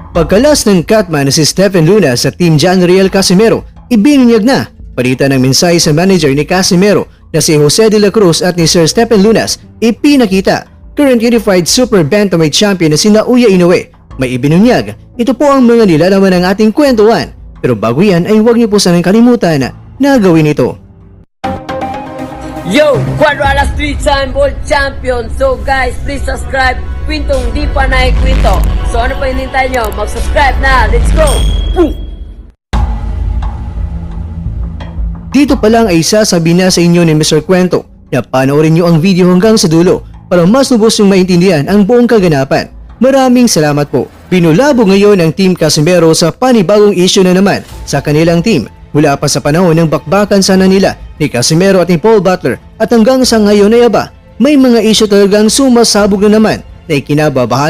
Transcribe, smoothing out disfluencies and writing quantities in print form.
Pagkalas ng Catman na si Stephen Luna sa Team John Riel Casimero, ibinunyag na. Palitan ng mensahe sa manager ni Casimero na si Jose de la Cruz at ni Sir Stephen Lunas, ipinakita. Current Unified Super Bantamweight Champion na si Naoya Inoue. May ibinunyag, ito po ang mga nilalaman ng ating kwentuhan. Pero bago yan ay huwag niyo po sanang kalimutan na gawin ito. Yo! Quadra Street Time World Champion! So guys, please subscribe Kwentong Di Panay Kwento. So ano pa hinintay nyo? Mag-subscribe na! Let's go! Dito pa lang ay sasabihin na sa inyo ni Mr. Kwento na panoorin nyo ang video hanggang sa dulo para mas lubos yung maintindihan ang buong kaganapan. Maraming salamat po. Pinulabo ngayon ang Team Casimero sa panibagong issue na naman sa kanilang team. Mula pa sa panahon ng bakbakan sana nila ni Casimero at ni Paul Butler at hanggang sa ngayon ay aba, may mga issue talagang sumasabog na naman na ikinababahala